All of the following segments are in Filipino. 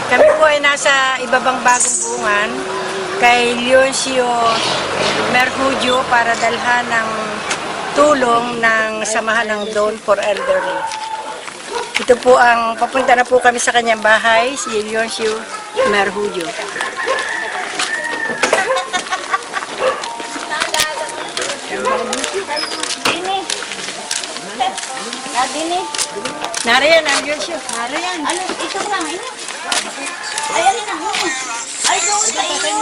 Kami po ay nasa ibabang bagong bungan kay Leoncio Mercudio para dalhan ng tulong ng samahan ng Dawn for Elderly. Ito po ang, papunta na po kami sa kanyang bahay, si Leoncio Mercudio. Dini. Nariyan ang Leoncio. Nariyan. Ano, ito lang, ito. Ay, alin na mo. Ay, doon sa iyo.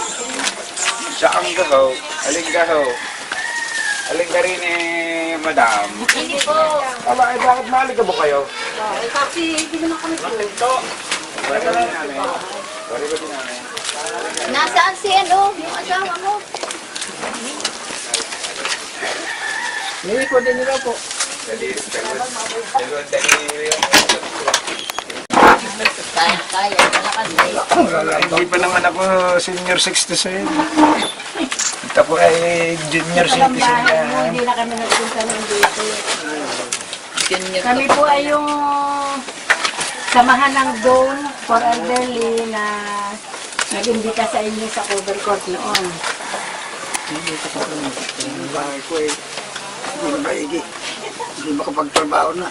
Saan gaho? Aling gaho? Aling ka rin madam? Hindi po. Aba, bakit mahalik ka ba kayo? Kasi, hindi naman kami po. Bari ba din namin? Bari ba din namin? Nasaan si ano, yung asawa mo? Hindi po din nila po. Dali. Kaya, malakas eh. Hindi pa naman ako senior 67. Ito po ay junior Sa citizen bahay mo, yan. hindi na kami nagpunta ng dito. Kami po ay yung samahan ng Dawn for Elderly na nag-imbita sa inyo sa cover court noon. Ang bahay ko eh, hindi na maigi. Hindi makapagtrabaho na.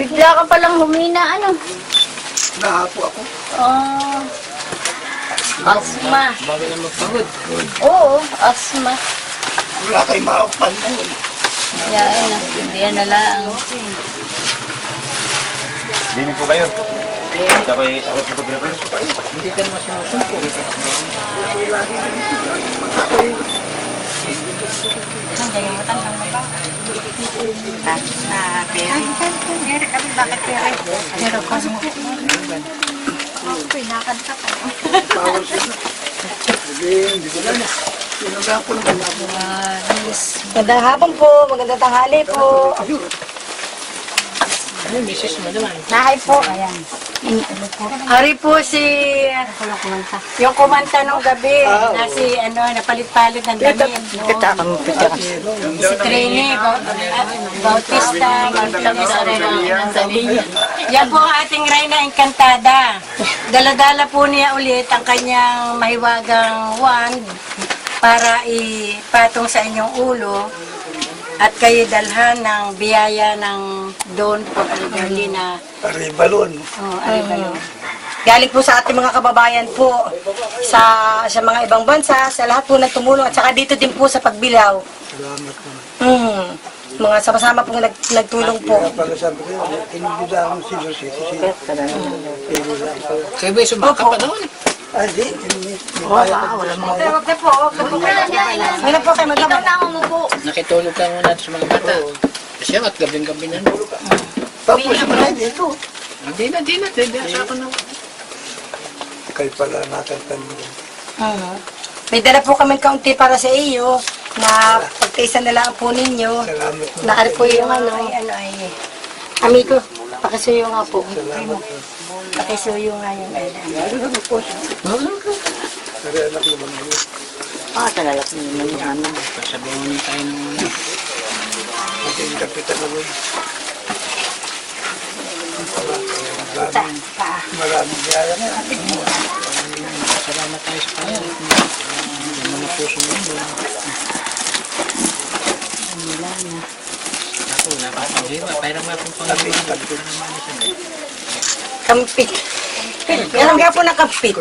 Bigla ka palang humina, ano? Nahapo ako. Oh. Asma. Bago na magpagod. Oo, asma. Wala kayong maukpan mo. Yan na, hindi yan na lang. Dini po kayo. Ako ay photographer. Hindi ka naman sinusumpo. Bawal sila. Hindi ko lang. Sinaga ko naman ako. Magandang hapon po, magandang tanghali po. Ano, misis mo naman? Nahay po. Ayan. Ari po si yung kumanta nung gabi na si napalit-palit ng damit. No? Si Trini, Bautista, Martinez Arena. Yan po ang ating Reyna Encantada. Dala-dala po niya ulit ang kanyang mahiwagang wand para ipatong sa inyong ulo at kayo dalhan ng biyaya ng Dawn for Elderly na Aribalon. Aribalon. Galing po sa ating mga kababayan po sa mga ibang bansa, sa lahat po na tumulong at saka dito din po sa Pagbilao. Salamat po. Mga sama-sama po nagtulong po. Kaya pala sabi ko, inibida akong senior citizen. Kayo ba sumaka pa doon? Ah, di. Wala mo. Huwag na po. Wala po kayo Ikaw magkabal. na mo po. Nakitulog ka muna sa mga bata. Kasi at gabing-gabi na. Tapos na dito. Hindi na. Sa ako na. Kayo pala natantan mo. May dala po kami kaunti para sa iyo na pagkaisa na lang po ninyo. Salamat po. Naari po yung amigo. Pakisuyo nga po. Pakisuyo nga yung Kaya anak naman mo. Talalak naman yung ano. Sabihin mo tayo ng ano. Kasi yung kapitan naman. Maraming biyaya na. Salamat tayo sa kanya. Yung mga puso mo. Ako, napapagdiwa. Parang mapong pangalaman. kampit. Meron nga po na kampit.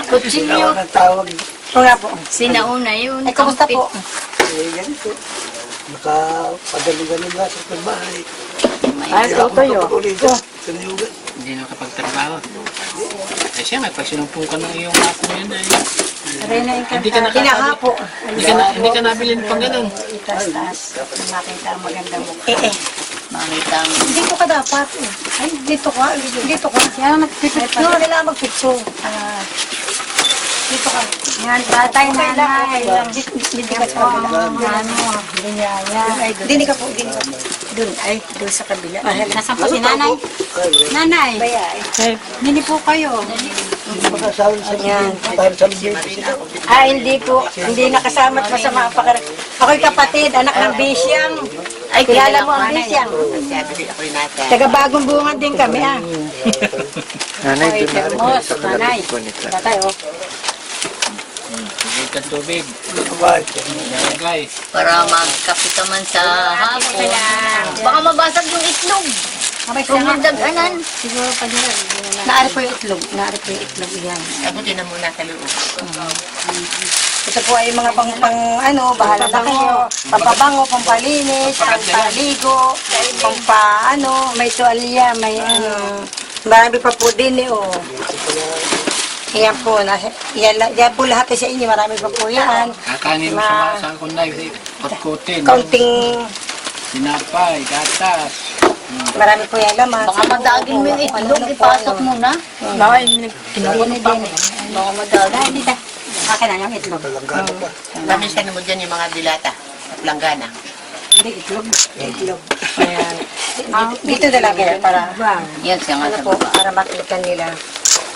Kutsilyo. Tawag ang tawag. O nga po. Sinauna yun. Ay, kamusta po? Eh, yan po. Nakapagaling-galing na sa pagbahay. Ay, ito tayo. Kaniyugan. Hindi nakapagtrabaho. Ay siya, magpagsinumpong ka ng iyong apo yan ay. Reyna Hindi ka Encantada. Kinahapo. Hindi ka nabilin pang ganun. Itas-tas. Makita ang maganda mo. Makita mo. Dito ka dapat. Ay, dito ka. Dito ka. Yan, magpipicture. Kailangan magpicture. Dito ka. Yan, batay nanay. Dito ka sa kabila. Dini ka po. Doon. Ay, doon sa kabila. Nasaan po si nanay? Nanay. Dini po kayo. Makasabi sa Yan. para sa baby sila. Ah, hindi po. Hindi nakasama at masama ang pakiramdam. Ako'y kapatid, anak ng Bisyang. Ay, Kilala mo ang bisyang. Sabi ako yung nasa. Taga bagong bunga din kami ah. Nanay, Ay, doon na rin. termos, Sa nanay. ko nito. Tatay, oh. Tubig ka tubig. Bye. Yan guys. Para magkape ka man sa hapon. Baka mabasag yung itlog. Kamay Kung sa magdaganan. Siguro pa nila. Naari po yung itlog. Naari po yung itlog yan. Abutin na muna sa loob. Ito po ay mga ano, bahala na kayo. Pampabango, pampalinis, pampaligo, may tuwalya, may marami pa po din eh, oh. Yan po, yan po lahat sa inyo, marami pa po yan. Kakanin mo sa kunday. Kutkutin. Kaunting, Sinapay, gatas. marami po yan laman. Baka madagin mo yung itlog. Ipasok mo na. Kinuha na din. Baka madagin. Dahil dito, akin na yung itlog. Pamisan mo dyan yung mga dilata at langgana. Hindi, itlog. Itlog. Ayan. Dito na lang yan para, Yan siya nga ano sa po, baba. para makita nila.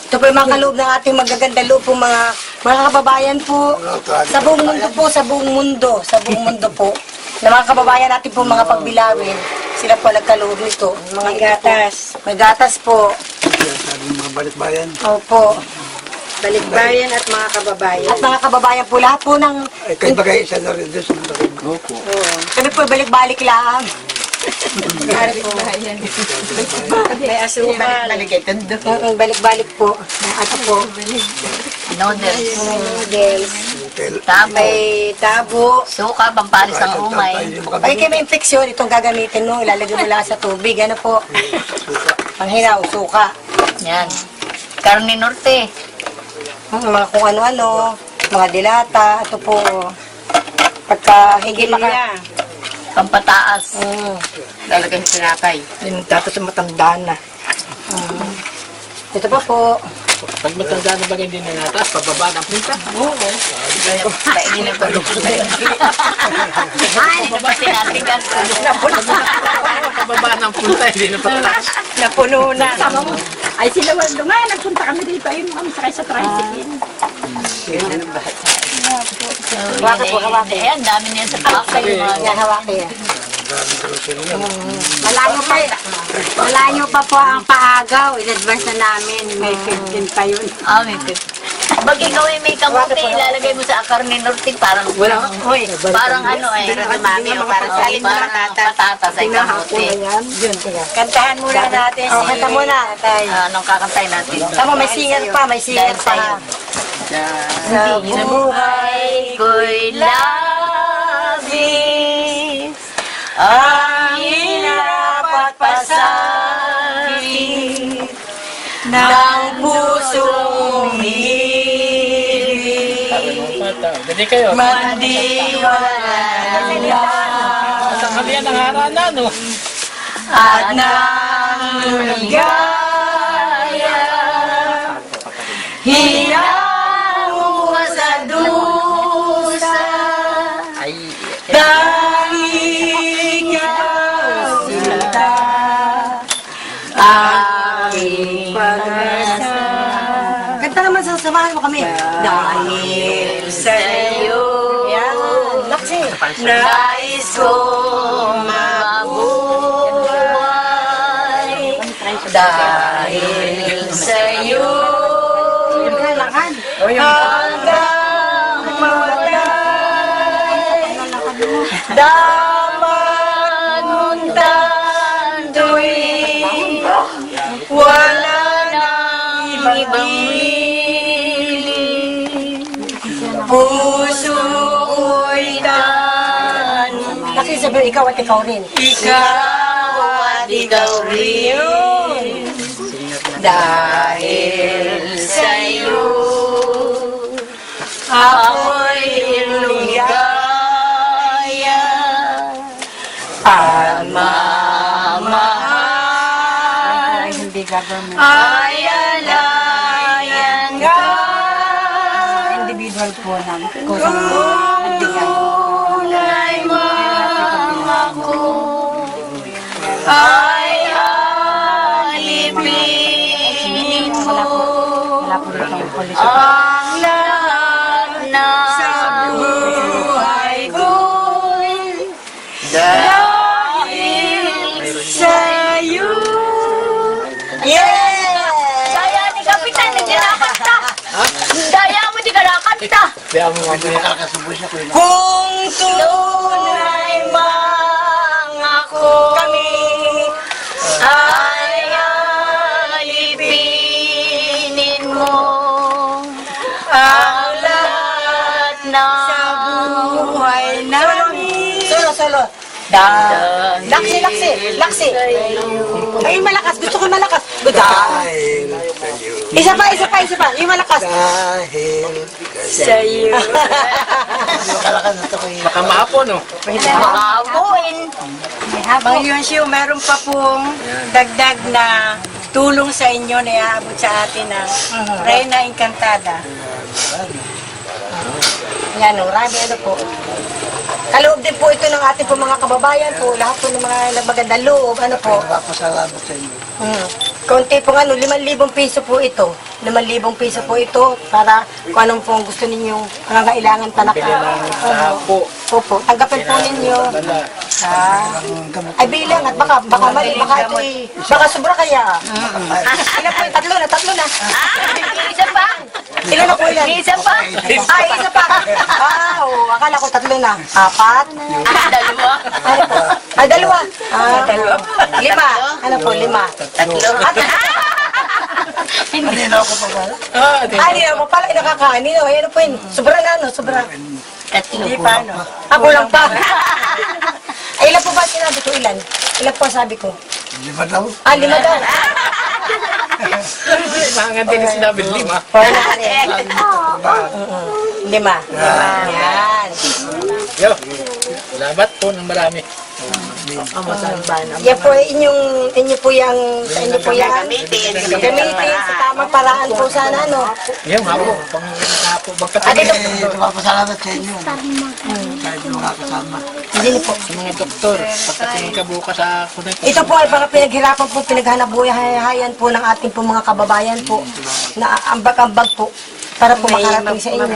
Ito po yung mga kaloob ng ating magaganda loob po, mga kababayan po. Sa buong mundo po, sa buong mundo po. Na mga kababayan natin po, mga pagbilawin. Sila po nagkaloob nito. Mga gatas. May gatas po. Sabi ng mga balikbayan. Opo. Balikbayan at mga kababayan. At mga kababayan po, lahat po ng... Ay, kay bagay isa na rin doon sa mga rin. Opo. Kami po balik-balik lang. May asukal. Balik ito. Balik-balik po. At po. Noodles. Noodles. Tabo. May tabo. Suka, pampalis ang umay. Pag may infeksyon, itong gagamitin mo, ilalagay mo lang sa tubig. Ano po? Panghinaw, suka. Yan. Karne norte. Mga kung ano-ano, mga dilata, ito po. Pagka hindi Pampataas. Lalagay sa tinapay. Tapos matanda na. Ito pa po. Pag matanda na bagay din na natas, pababa ng punta. Kainin ng produkto na yun. Ay, ito ba tinatigas? Pababa ng punta, hindi na pataas. Napuno na. Ay, sila Waldo nga, nagpunta kami dito, ayun kami sakay sa tricycle. Hawakan po, hawakan. Ayan, dami niya sa pakay. Yan, hawakan yan. Malayo pa po ang paagaw. In-advance na namin. May 15 pa yun. Ah, may tip. Pag ikaw ay may kamote, ilalagay mo sa karne norte, parang parang ano eh, mami o parang patatas ay kamote. Kantahan muna natin. Kanta muna. Anong kakantay natin? Tama, may singer pa. May singer pa. Sa buhay ko'y labis ang hirap at pasakit ng pusong hilig. Dali kayo. Mandiwala Sa kalian ng harana, no? at nang ligaya hinang sa dusa dahil ikaw sinta aking pag-asa. Kanta naman, sasamahan mo kami. Dahil sa'yo Yan. Laksi. nais kong mabuhay. Dahil sa'yo hanggang mamatay. Dapat mong tanduin, wala nang ibang hiling. Puso ko'y tanong, Kasi sabi, ikaw at ikaw rin. ikaw at ikaw rin. Dahil sa'yo ako'y lumigaya at mamahal Hindi government. ay alayan ka. Individual po namin. Kulay mama ko ay alipin mo Wala po dito ang polis. ang lahat na sa buhay ko'y dahil Sa'yo. Daya ni Kapitan, hindi ka nakakanta. Daya mo, hindi ka nakakanta. Kaya mo mamaya. Kung tunay mang ako kami Ay, alipinin mo ang lahat ng buhay namin. Solo. Laksi. Ay, malakas. Gusto ko malakas. Dahil sa'yo. Isa pa. Yung malakas. Dahil Sa'yo. Baka maapo, no? makabuin. Mga Yunsyo, meron pa pong dagdag na tulong sa inyo na iaabot sa atin ng Reyna Encantada. Yan o, rami ano po. Kaloob din po ito ng ating po mga kababayan po. Lahat po ng mga magandang loob. Ano po. Papasalamat sa inyo. Konti pong 5,000 piso po ito. 5,000 piso po ito para kung anong po gusto ninyong pangangailangan pa na Apo. Opo, tanggapin po ninyo. Ay bilang at baka mali, baka sobra kaya. Ilan po yung tatlo na. Isa pa. Ilan na po ilan? Isa pa. Ay, isa pa. Akala ko 3 na. 4. Dalawa. Ano po? Ay, 2. 5. Ano po, 5. Tatlo. Ay, hindi naman pala nakakain. Ano po yun? Sobra na, sobra. Hindi pa, no? Ako lang pa. Ay, ilan po ba sinabi ko? Ilan po sabi ko? 5 daw. 5 daw. Mga din na sinabi, 5. 5. Yan. Yo, salamat po ng marami. Yan po inyo po yung gamitin sa tamang paraan po sana, no? Yan, hapo. Pang-hapo. Papasalamat sa inyo. Kahit mga kasama. Hindi po. Sa mga doktor, pagkatingin ka bukas sa ako na Ito po ay mga pinaghirapan po, pinaghanap-buhayan po ng ating po mga kababayan po na ambag-ambag po para po makarating sa inyo.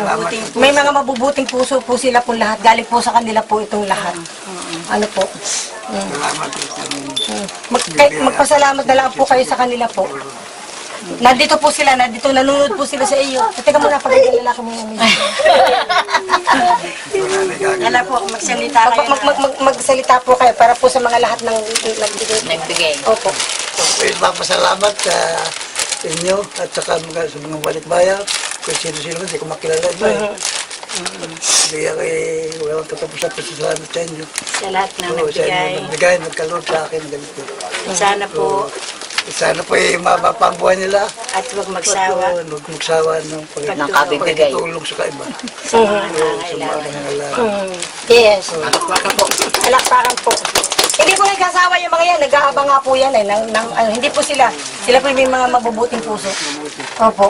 May mga mabubuting puso po sila po lahat. Galing po sa kanila po itong lahat. Ano po? Salamat sa inyo. Magpasalamat na lang po kayo sa kanila po. Nandito po sila, nanonood po sila sa iyo. Teka muna, pagiging lalaki mo yung Wala po, magsalita kayo na. magsalita po kayo para po sa mga lahat ng Nagbigay. Opo. Papasalamat sa inyo at saka sa mga balikbayan. Kung sino-sino, hindi ko makilala ito. Hindi ako walang tatapusan po sa salamat sa inyo. Sa lahat na Oo, sa inyo nagbigay. nagbigay, nagkaloob sa akin. Ganito. Sana po Sana po mababa ang buhay nila. at huwag magsawa. Huwag magsawa ng kabibigay. pagtutulong sa kaiba. Sa mga Sa mga nangangailangan. nangangailangan. Yes. Alakpakan po. Hindi po nagkasawa yung mga yan. Nag-aabang nga po yan eh. Hindi po sila. Sila po may mga mabubuting puso. Opo.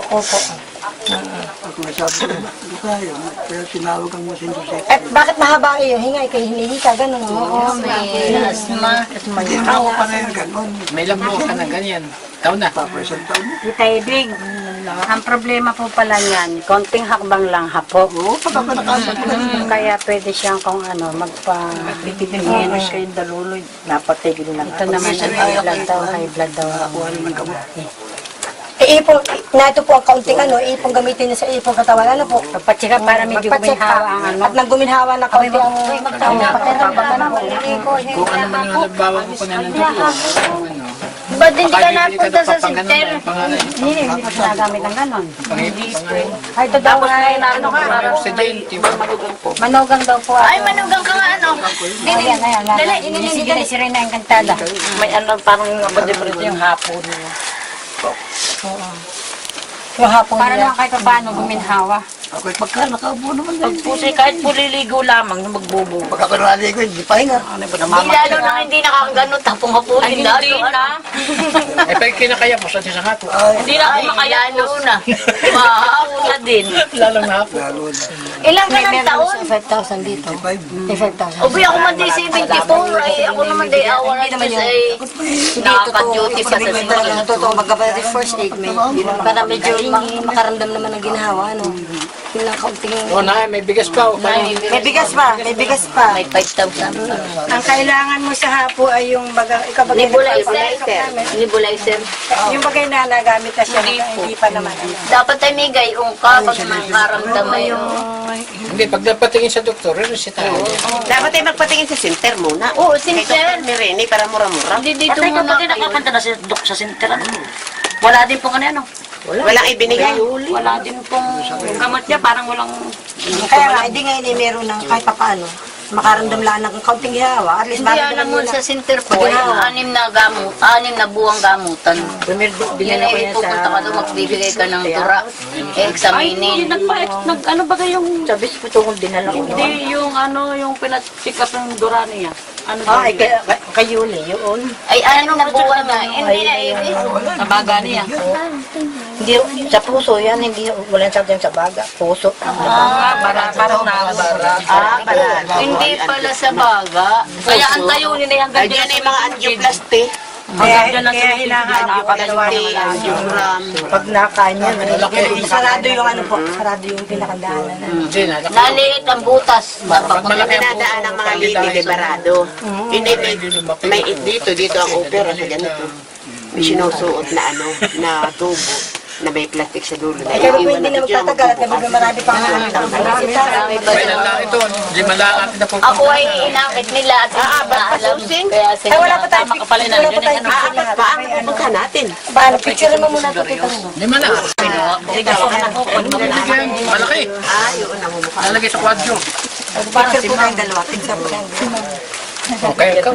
Ako nasabi ko, hindi kaya. Kaya sinawag ang masin Jose. Eh, bakit mahaba kayo? Hingay kayo, hinihika, ganun. May asma. Hindi na ako pa ngayon ganun. may lambo ka na ganyan. Taon na. Isang taon na. Itaibig, ang problema po pala niyan, konting hakbang lang hapo. Oo, pagkakanakasan ko na. Kaya pwede siyang kung ano, Menos kayo daluloy. Napatigil lang. ito naman ang high blood daw. Kuha naman kamo. Iipong, na ito po ang kaunting ipong gamitin niyo sa ipong katawan. Ano po? Pagpatsika para medyo Magpa-check guminhawa up. ang ano. At nang guminhawa na kaunti ang Kung ano man yung nagbawa ko pa na ng doktor. Ano. Ba't hindi ka napunta sa center? Hindi pa sinagamit ng ganon. Pangalan. Ay, ito daw ay ano ka. Manugang daw po. Ay, manugang ka nga ano. Ayan. Dali, sige na si Reyna Encantada. May ano, parang napadeprito yung hapon. yung hapon Para nila. naman kahit paano guminhawa. Ako'y pagka nakaupo naman Pag din. po siya, kahit po liligo lamang, magbubo. Pagka ko, hindi pahinga. Hindi lalo nang hindi nakakagano, tapong hapunin lalo. Ano? Eh, pag kinakaya mo sa isang hapo. Hindi na ako makayano na. Maahaw na din. Lalong na hapo. Lalo na. Ilang ka ng taon? 5,000 dito. 5. 5,000. Ubi ako man di 74, ay ako naman di awa na Diyos ay nakaka-duty pa sa Talaga totoo, magkapatid first aid, may para medyo makaramdam naman ng ginawa, ano. ng kaunting... O na, may bigas pa. O, May bigas pa, may bigas pa. May 5,000. Ang kailangan mo sa hapo ay yung ikaw bagay Nebulizer. yung bagay na nagamit na siya, hindi pa naman. Dapat ay may gayong ka pag makaramdaman yung... Hindi, pag napatingin sa doktor, resetahan niya. Dapat ay magpatingin sa center muna. Oo, sincer. Ni Rene para mura-mura. Hindi dito muna. Nakapunta na si Dok sa sinter. Wala din pong ano. Walang ibinigay. Wala din pong yung gamot niya. Parang walang... Kaya nga, hindi ngayon eh, meron ng kahit pa paano. Makaramdam lang ng kaunting ginawa. At least Hindi maramdaman alam mo nila. sa center po, ay 6 na buwang gamutan. Yun ay pupunta ka doon, magbibigay ka ng tura. Examinin. Ano ba yung... Sabis po itong dinala ko. Hindi yung ano, yung pinacheck up ng dura niya. Ano ba? Ay, kayo yun. Ay, ano na buwan na. Hindi na Sa baga niya. Hindi, sa puso yan, hindi, walang sabi sa baga, puso. Parang na... Hindi pala sa baga. Kaya ang tayo nila yung Ay, diyan ay mga angioplasty. Kaya hinahalo ka dalawa Angioplasty, angiogram. Pag nakain yan, sarado yung ano po, sarado yung pinakadaanan. Hindi na. Naliit ang butas. Malaki ang Pinadaan ng mga lidi liberado. Hindi, may dito ang opera sa ganito. May sinusuot na ano, na tubo, na may plastic sa dulo. Ay, kaya po hindi na magtatagal at kaya marami pang Kailan lang ito. Hindi malaat na po. Ako ay inakit nila at alam. Kaya Ay, wala pa tayo, Tama ka pala na wala pa yun, tayo ano, Apat pa ang pupunta natin. Paano, picture mo muna ito, tita mo. Hindi man na. Malaki. Yun ang mumukha. Nalagay sa kwadyo. Picture po tayong dalawa, picture po tayong dalawa. Okay, ikaw.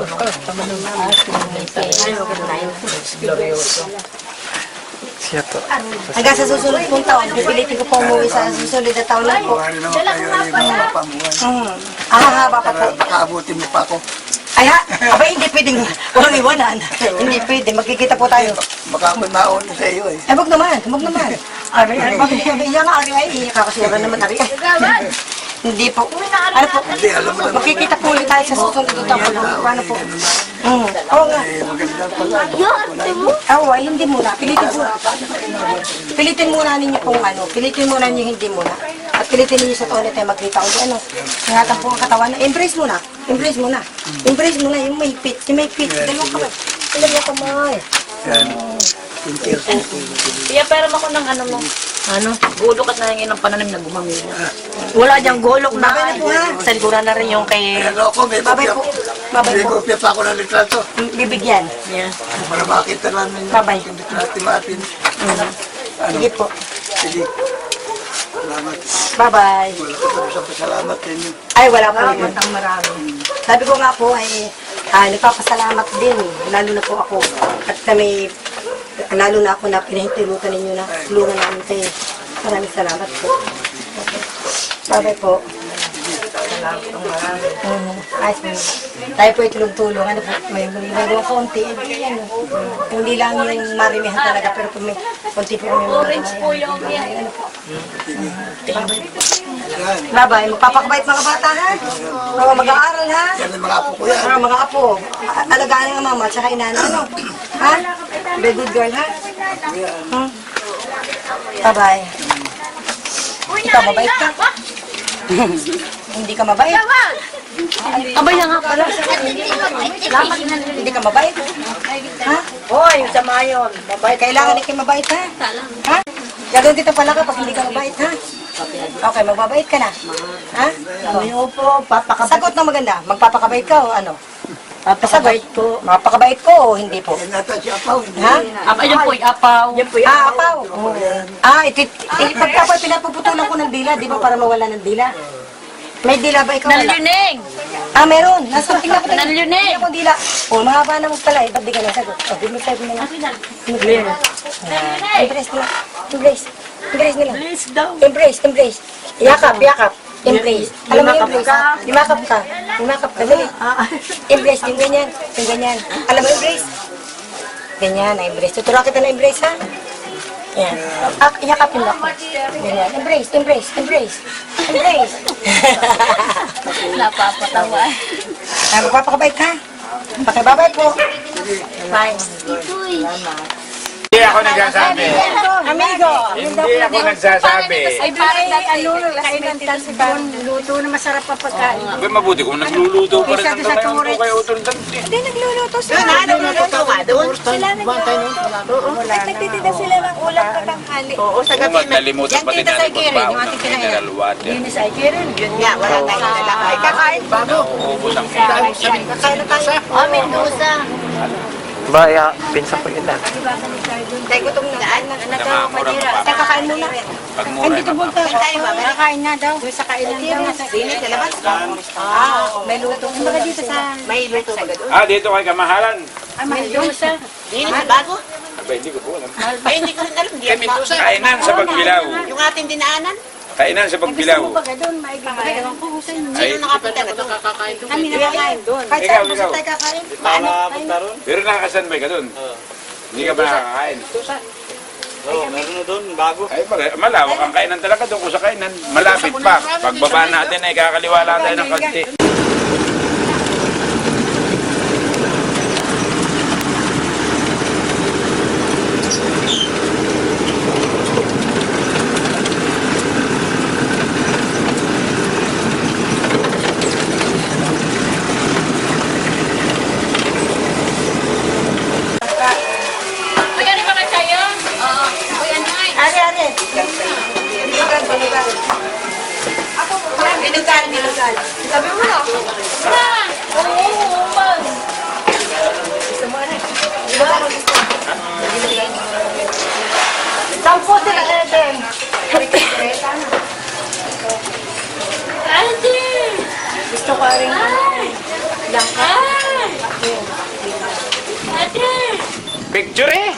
Hanggang sa susunod pong taon, pipilitin ko po umuwi sa susunod na taon na po. Kuhanin naman kayo yung mga pamuhan. Haba pa po. Nakaabutin mo pa ako. Ay ha, abay hindi pwedeng walang iwanan. Hindi pwede, magkikita po tayo. Baka ako maon sa iyo eh. Eh, wag naman, wag naman. Ari, yan nga, ari ay, kakasura naman, ari ay. Hindi po. Ano po? Hindi, alam mo naman. Magkikita po ulit tayo sa susunod na taon. Paano po? Oo nga. Eh, maganda pala. Ay, hindi muna. Pilitin po. Pilitin muna ninyo pong ano. Pilitin muna ninyo hindi muna. At pilitin ninyo sa toilet tayo magkita ulit. Ano? Ingatan po ang katawan. Embrace muna. Embrace muna. Embrace muna yung may fit. Yung may fit. Dalawang kamay. Dalawang kamay. Yan. Thank you. Kaya pero ako ng ano mo. Ano? Gulok at nahingin ng pananim na gumamila. Wala diyang golok na. Babay na po ha. Salgura na rin yung kay... Pero ako, may Babay kopya. po. Babay May po. kopya pa ako ng litrato. Bibigyan. Para makita namin Babay. yung litrato natin. Sige po. Sige. Salamat. Bye-bye. Wala ka tapos ang pasalamat sa inyo. Ay, wala po yun. Marami. Sabi ko nga po ay nagpapasalamat din. Lalo na po ako. At na may, lalo na ako na pinahintulutan ninyo na tulungan namin kayo. Maraming salamat po. Bye-bye po. Salamat po marami. Ayos po. Tayo po ay tulong-tulong. Ano po, may mga konti. Ano, hindi lang yung marimihan talaga, pero kung may konti po kami orange po yung ano po. Bye-bye. Magpapakabait mga bata, ha? Oo, mag-aaral, ha? Yan ang mga apo ko yan. Mga apo. Alagaan ng mama at saka inana, ano? Ha? Be good girl, ha? Bye-bye. Ikaw, mabait ka? Hindi ka mabait? Abay nga pala. Hindi ka mabait? Ha? Hoy, sa mayon. Mabait. Kailangan kayo mabait, ha? Ha? Gagawin dito pala ka pag hindi ka mabait, ha? Okay, magbabait ka na. Ha? Opo, sagot na maganda. Magpapakabait ka o ano? Papakabait ko. Mapakabait ko o hindi po? Yan nata si Apaw. Ha? Ayun po, apaw. Apaw. Pagkapag pinapuputulan ko ng dila, di ba, para mawala ng dila? May dila ba ikaw? Naluning! Meron. Nasa tingnan ko. Naluning! Tingnan ko dila. Mahaba na mo pala. Ba't di ka nasagot? Bumipay mo na lang. Embrace nila. Embrace. Embrace nila. Embrace. Embrace. Yakap. Yakap. Embrace. Alam mo yung embrace? Limakap ka. Limakap ka. Dali. Embrace. Yung ganyan. Yung ganyan. Alam mo embrace? Ganyan. Embrace. Tutura kita na embrace, ha? Yan. Yakapin mo ako. Ganyan. Embrace. Embrace. Embrace. Embrace. Napapatawa. Magpapakabait ka. Pakibabay po. Bye. Hindi ako nagsasabi. Amigo. Hindi ako nagsasabi. Ay, doon ay ano, kainan si Bon. Luto na masarap pa pagkain. Abay, mabuti kung nagluluto pa rin Isa ang doon sa kamay mo Torres. kayo utol dante. Hindi, nagluluto sila. Doon, ano, niluluto nga doon. Nagtitinda sila ng ulam katanghali. Oo, sa Kung gabi. nalimutan pati natin magbaon ng mineral water. Yun sa Ikirin. Yun nga, wala tayong lalakay. Kakain. Nauubos ang kita. Oh, Mendoza. Baya, pinsan ko yun lang. Dahil gutom na. Namamura ka pa. Kakain muna. Pag mura ka pa. Tayo ba? Nakain na daw. Doon sa kainan daw. Sini sa labas. May luto. Kumbaga dito sa... May luto sa doon. Ah, dito kay Kamahalan. Mendoza. Dini sa bago. Abay, hindi ko po alam. Ay, hindi ko rin alam. Hindi ako. Kainan sa Pagbilaw. Yung ating dinaanan. Kainan sa Pagbilaw. Baga doon, maibigay. Ewan ko kung saan. Ay, Sino nakapunta na doon? Kami nakakain doon. Kahit Ikaw, saan ikaw. tayo kakain. Pero nakakasanbay ka dun. Hindi ka ba nakakain? Oo, meron na doon, bago. Ay, malawak ang kainan talaga doon kung sa kainan. Malapit pa. Pagbaba natin ay kakaliwa lang tayo ng konti. Magkano ba kayo sa'yo? Oo. Uy, ano nga? Ari. Binugan. Binugan. Sabi mo na. Oo, man. Sampo sila Eden. Ate! Gusto ko rin. Ate! Picture eh!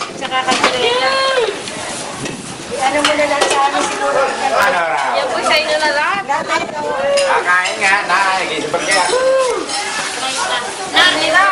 Ano mo na lang sa amin siguro. Ano raw? Yan po sa'yo na lang. Kakain nga. Nakikisipag kaya. Nakira!